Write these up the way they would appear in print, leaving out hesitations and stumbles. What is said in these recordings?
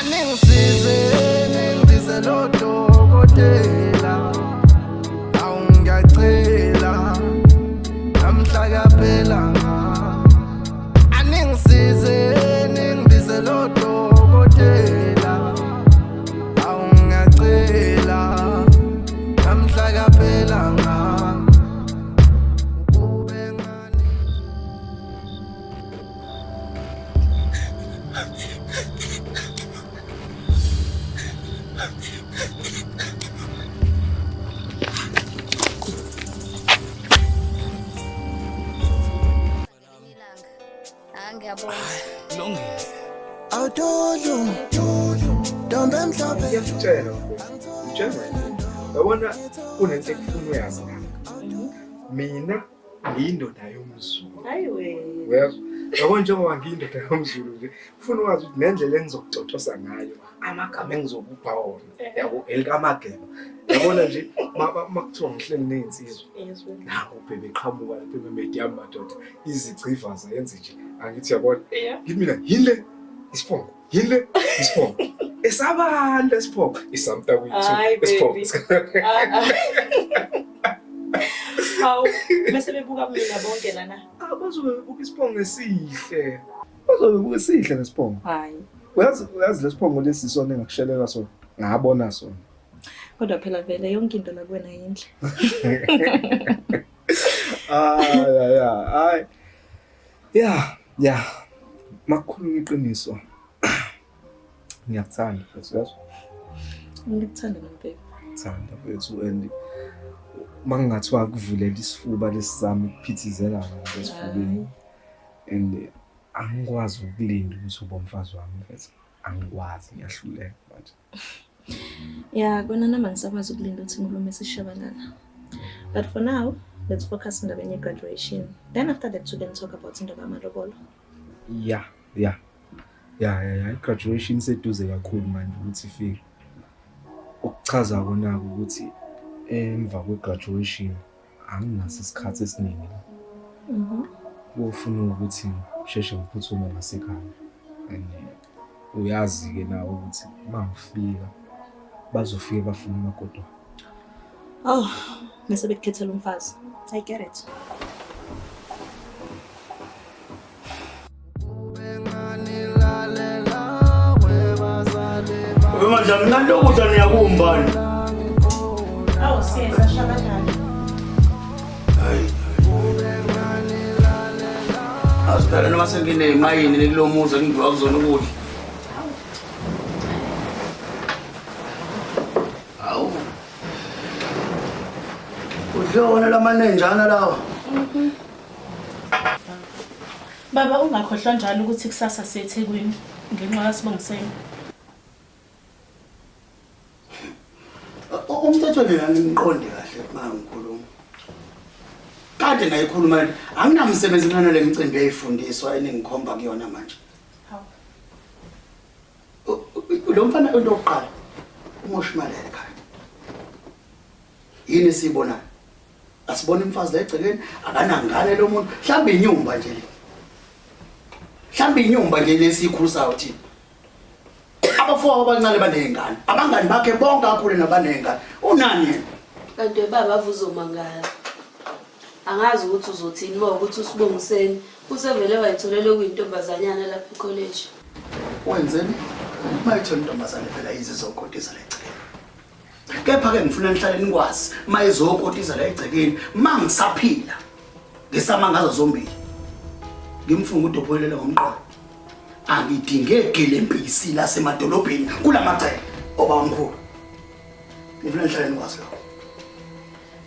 Anengisize ngibize lo dokotela awungiyacela namhla kaphela anengisize ngibize lo dokotela awungiyacela namhla kaphela Ngiyakutshela German. Yabona kunento ekufuna uyazi ngami. Mina ngiyindoda yomZulu. Hayiwe. Uyezwa? Yabona njengoba ngiyindoda yomZulu nje, ufuna ukwazi ukuthi nendlela engizokucocosa ngayo, amagama engizokupha wona. Yabo elikamagema. Yabona nje makuthiwa ngihleli nezinsizwa. Yezwe. Naku bebe qhamuka lapha emedia madoda izicivaza yenze nje. Angithi yabona. Ngithi mina yile isiphongo. Yile isiphongo. Esabanda isiphongo. Isamta kwethu isiphongo. Hawu, bese bebuka mina bonke lana. Bazobebuka isiphongo esihle. Bazobebuka sihle lesiphongo. Hayi. Uyazi lesiphongo lesi sona engakushelela sona. Ngabona sona. Kodwa phela vele yonke into la kuwena yinhle. Hayi. Yeah. Makhuluma iqiniso. Ngiyakuthanda futhi yazi. Ngikuthanda ngempela. Ngithanda wethu and mangingathiwa kuvulela isifuba lesizama ukuphithizela ngesifubeni and angikwazi ukulinda ukuthi ube umfazi wami mfethu. Angikwazi ngiyahluleka manje. Yeah, kona nama ngisakwazi ukulinda ukuthi ngulume sishabalala. But for now, let's focus on the graduation. Then after that we can talk about indaba yamalobolo. Yeah. Graduation seduze kakhulu manje ukuthi ifike. Ukuchaza kona ukuthi emva kwegraduation anginaso isikhathi esiningi. Ufuna ukuthi sheshe ngiphuthume ngasekhaya. And uyazi ke nawe ukuthi mangifika bazofika bafuna amagodo. Oh, bese bekukhethela umfazi. I get it. Manje mina lokudla niyakumbani. Awu siyeza shabalala. Hayi. Asiphela noma sengine emayini nekulomuza ngivuka kuzona ukudla. Awu. Udlona lamanenjana lawa. Baba ungakhohlwa njalo ukuthi kusasa seThekwini ngenxa yasibongiseni. Umthetho mina ngimqonde kahle mangikhuluma. Kade ngayikhuluma anginamsebenzi mina le micimbi eyifundiswa eningikhomba kuyona manje. Hawu. Lo mfana into yokuqala uMoshimali ekhaya. Yini sibona? Asibona imfazi la egcekeni akanangane lo muntu mhlawumbe inyumba nje le. Mhlawumbe inyumba nje lesikhulusayo thina. Abafowabo abancane banengane. Abangani bakhe bonke akhule nabanengane. Unani yena? Kanti baba avuzomangala. Angazi ukuthi uzothini uma ukuthi usibongiseni. Usevele wayitholele kuyintombazanyana lapha ecollege. Wenzeni? Mayithola intombazane phela izizokotisa la egcekeni. Kepha ke ngifuna nihlale nikwazi mayizokotisa la egcekeni mangisaphila. Ngisama ngazo zombili. Ngimfunga udobhelela ngomqondo. Angidinge gelempisi la semadolobheni kulamacele obamkhulu. Ngifuna nihlale nikwazi lokho.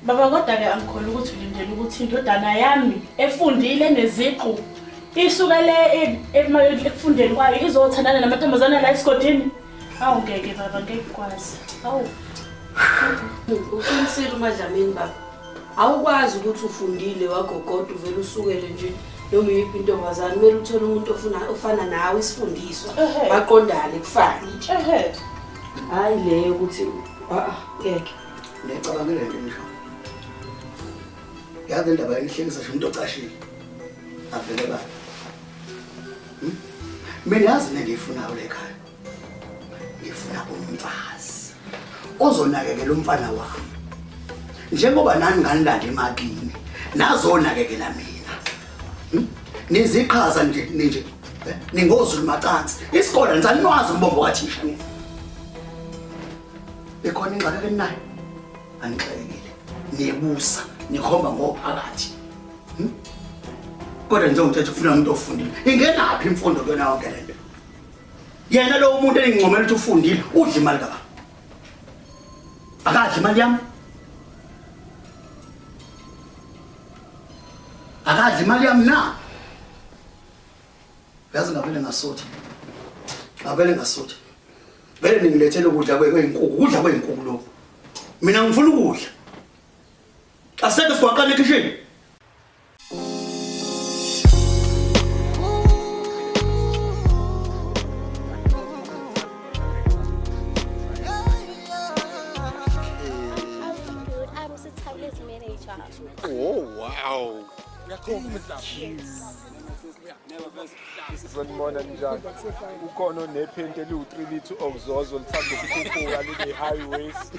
Baba kodwa ke angikholwa ukuthi ulindele ukuthi indodana yami efundile neziqu isuka le ekufundeni kwayo izothandana namantombazana la esigodini. Awu ngeke baba ngeke kwazi. Awu. Uqinisile uMadlamini baba. Awukwazi ukuthi ufundile wagogoda uvela usukele nje noma yiphi intombazana kumele uthole umuntu ofana nawe isifundiswa baqondane kufane nje. Hayi le ukuthi ngeke. Ngicabangela into nje. Yazi indaba yenihlekisa nje umuntu ocashile. Avele ba. Mina yazi nengiyifunayo le ekhaya. ngifuna umfazi ozonakekela umfana wami njengoba nani nganilanda emakini nazonakekela mina niziqhaza nje ningozulu macansi isikole ngisanwazi umbombo kathisha mina bekhona ingxaki kenayo anixekile niyebusa nikhomba ngophakathi kodwa nje ngithethe ufuna umuntu ofundile ingenaphi imfundo kuyona yonke lento yena lo muntu engingomela ukuthi ufundile udla imali kababa akadla imali yami akadla imali yami na yazi ngavele ngasutha vele ningilethele ukudla kwey'nkukhu ukudla kwey'nkukhu lokhu mina ngifuna ukudla aseke siwaqala ekhishini Oh, wow. Sanibona njani ukhona nephenti eliwu3 lithu okuzozo lithanda ukukhuphuka libe high waist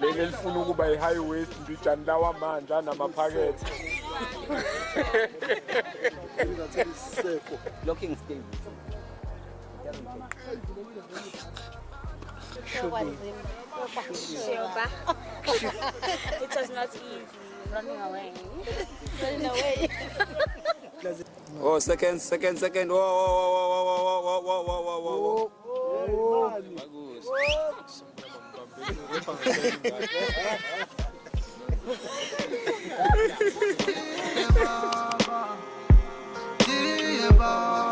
leli lifuna ukuba high waist mbijani lawa amandla namaphakethe Looking stable. It was not easy running away. Running away. Oh, second. Whoa. Yeah,